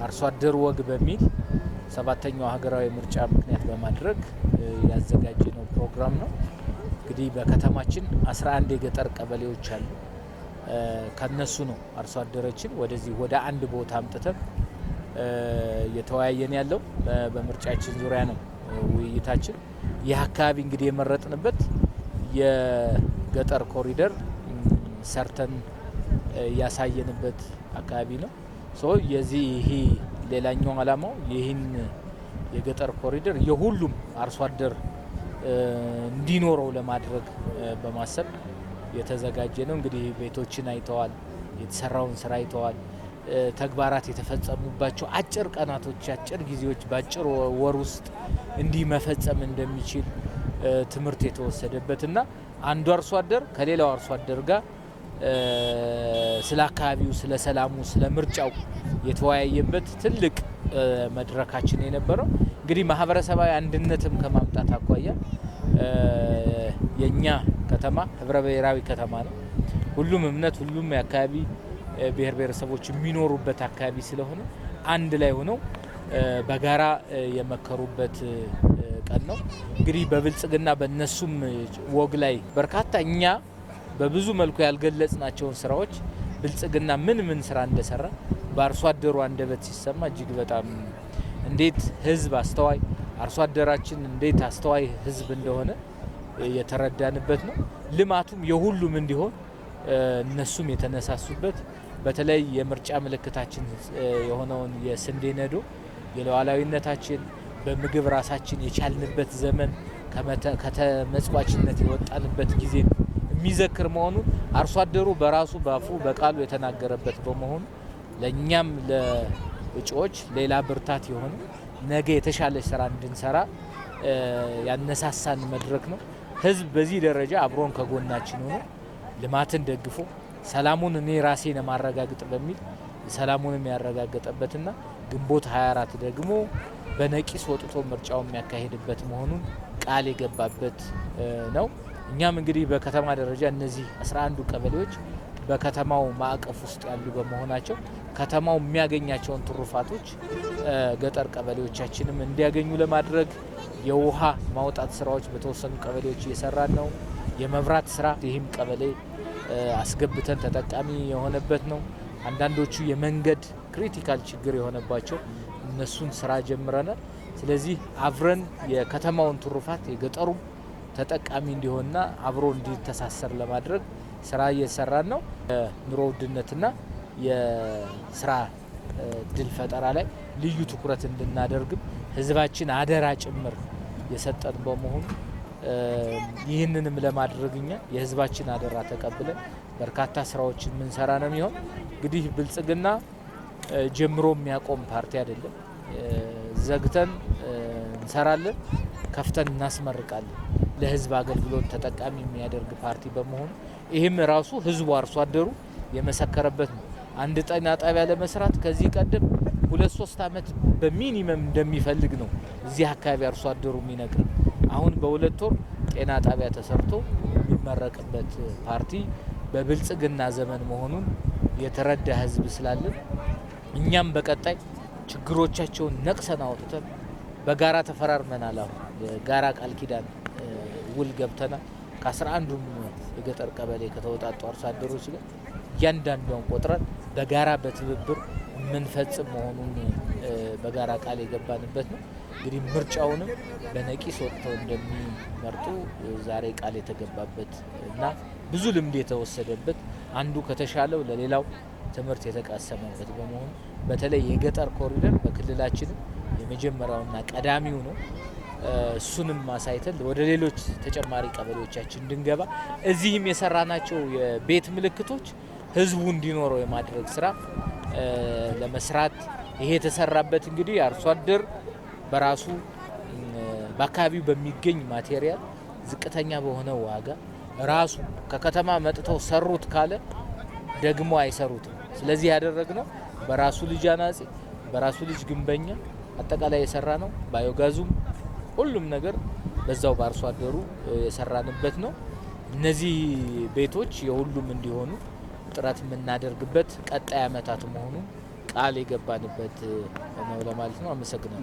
አርሶ አደር ወግ በሚል ሰባተኛው ሀገራዊ ምርጫ ምክንያት በማድረግ ያዘጋጀነው ፕሮግራም ነው። እንግዲህ በከተማችን 11 የገጠር ቀበሌዎች አሉ። ከነሱ ነው አርሶ አደሮችን ወደዚህ ወደ አንድ ቦታ አምጥተን እየተወያየን ያለው። በምርጫችን ዙሪያ ነው ውይይታችን። ይህ አካባቢ እንግዲህ የመረጥንበት የገጠር ኮሪደር ሰርተን ያሳየንበት አካባቢ ነው። የዚህ ይሄ ሌላኛው ዓላማው ይህን የገጠር ኮሪደር የሁሉም አርሶ አደር እንዲኖረው ለማድረግ በማሰብ የተዘጋጀ ነው። እንግዲህ ቤቶችን አይተዋል፣ የተሰራውን ስራ አይተዋል። ተግባራት የተፈጸሙባቸው አጭር ቀናቶች፣ አጭር ጊዜዎች በአጭር ወር ውስጥ እንዲህ መፈጸም እንደሚችል ትምህርት የተወሰደበትና አንዱ አርሶ አደር ከሌላው አርሶ አደር ጋር ስለ አካባቢው፣ ስለ ሰላሙ፣ ስለ ምርጫው የተወያየበት ትልቅ መድረካችን የነበረው። እንግዲህ ማህበረሰባዊ አንድነትም ከማምጣት አኳያ የኛ ከተማ ህብረ ብሔራዊ ከተማ ነው። ሁሉም እምነት፣ ሁሉም የአካባቢ ብሔር ብሔረሰቦች የሚኖሩበት አካባቢ ስለሆነ አንድ ላይ ሆነው በጋራ የመከሩበት ቀን ነው። እንግዲህ በብልጽግና በነሱም ወግ ላይ በርካታ እኛ በብዙ መልኩ ያልገለጽናቸውን ስራዎች ብልጽግና ምን ስራ እንደሰራ በአርሶ አደሩ አንደበት ሲሰማ እጅግ በጣም እንዴት ህዝብ አስተዋይ አርሶ አደራችን እንዴት አስተዋይ ህዝብ እንደሆነ የተረዳንበት ነው። ልማቱም የሁሉም እንዲሆን እነሱም የተነሳሱበት በተለይ የምርጫ ምልክታችን የሆነውን የስንዴ ነዶ የሉዓላዊነታችን በምግብ ራሳችን የቻልንበት ዘመን ከተመጽዋችነት የወጣንበት ጊዜ የሚዘክር መሆኑን አርሶ አደሩ በራሱ ባፉ በቃሉ የተናገረበት በመሆኑ ለእኛም ለእጩዎች ሌላ ብርታት የሆነ ነገ የተሻለ ስራ እንድንሰራ ያነሳሳን መድረክ ነው። ህዝብ በዚህ ደረጃ አብሮን ከጎናችን ሆኖ ልማትን ደግፎ ሰላሙን እኔ ራሴ ለማረጋገጥ በሚል ሰላሙን የሚያረጋግጥበትና ግንቦት 24 ደግሞ በነቂስ ወጥቶ ምርጫው የሚያካሂድበት መሆኑን ቃል የገባበት ነው። እኛም እንግዲህ በከተማ ደረጃ እነዚህ 11 ቀበሌዎች በከተማው ማዕቀፍ ውስጥ ያሉ በመሆናቸው ከተማው የሚያገኛቸውን ትሩፋቶች ገጠር ቀበሌዎቻችንም እንዲያገኙ ለማድረግ የውሃ ማውጣት ስራዎች በተወሰኑ ቀበሌዎች እየሰራን ነው። የመብራት ስራ ይህም ቀበሌ አስገብተን ተጠቃሚ የሆነበት ነው። አንዳንዶቹ የመንገድ ክሪቲካል ችግር የሆነባቸው እነሱን ስራ ጀምረናል። ስለዚህ አብረን የከተማውን ትሩፋት የገጠሩ ተጠቃሚ እንዲሆንና አብሮ እንዲተሳሰር ለማድረግ ስራ እየሰራን ነው። የኑሮ ውድነትና የስራ እድል ፈጠራ ላይ ልዩ ትኩረት እንድናደርግም ህዝባችን አደራ ጭምር የሰጠን በመሆኑ ይህንንም ለማድረግ እኛ የህዝባችን አደራ ተቀብለን በርካታ ስራዎችን የምንሰራ ነው የሚሆን። እንግዲህ ብልጽግና ጀምሮ የሚያቆም ፓርቲ አይደለም። ዘግተን እንሰራለን፣ ከፍተን እናስመርቃለን። ለህዝብ አገልግሎት ተጠቃሚ የሚያደርግ ፓርቲ በመሆኑ ይህም ራሱ ህዝቡ አርሶ አደሩ የመሰከረበት ነው። አንድ ጤና ጣቢያ ለመስራት ከዚህ ቀደም 2-3 ዓመት በሚኒመም እንደሚፈልግ ነው እዚህ አካባቢ አርሶ አደሩ የሚነግር። አሁን በ2 ወር ጤና ጣቢያ ተሰርቶ የሚመረቅበት ፓርቲ በብልጽግና ዘመን መሆኑን የተረዳ ህዝብ ስላለን እኛም በቀጣይ ችግሮቻቸውን ነቅሰን አውጥተን በጋራ ተፈራርመናል። አሁን የጋራ ቃል ኪዳን ውል ገብተናል። ከ11ዱም የገጠር ቀበሌ ከተወጣጡ አርሶ አደሮች ጋር እያንዳንዷን ቆጥረን በጋራ በትብብር የምንፈጽም መሆኑን በጋራ ቃል የገባንበት ነው። እንግዲህ ምርጫውንም በነቂስ ወጥተው እንደሚመርጡ ዛሬ ቃል የተገባበት እና ብዙ ልምድ የተወሰደበት አንዱ ከተሻለው ለሌላው ትምህርት የተቃሰመበት በመሆኑ በተለይ የገጠር ኮሪደር በክልላችንም የመጀመሪያውና ቀዳሚው ነው። እሱንም ማሳይተን ወደ ሌሎች ተጨማሪ ቀበሌዎቻችን እንድንገባ እዚህም የሰራናቸው የቤት ምልክቶች ህዝቡ እንዲኖረው የማድረግ ስራ ለመስራት ይሄ የተሰራበት እንግዲህ አርሶ አደር በራሱ በአካባቢው በሚገኝ ማቴሪያል ዝቅተኛ በሆነ ዋጋ ራሱ ከከተማ መጥተው ሰሩት ካለ ደግሞ አይሰሩትም። ስለዚህ ያደረግነው በራሱ ልጅ አናጺ በራሱ ልጅ ግንበኛ አጠቃላይ የሰራ ነው። ባዮጋዙም ሁሉም ነገር በዛው በአርሶ አደሩ የሰራንበት ነው። እነዚህ ቤቶች የሁሉም እንዲሆኑ ጥረት የምናደርግበት ቀጣይ ዓመታት መሆኑን ቃል የገባንበት ነው ለማለት ነው። አመሰግናለሁ።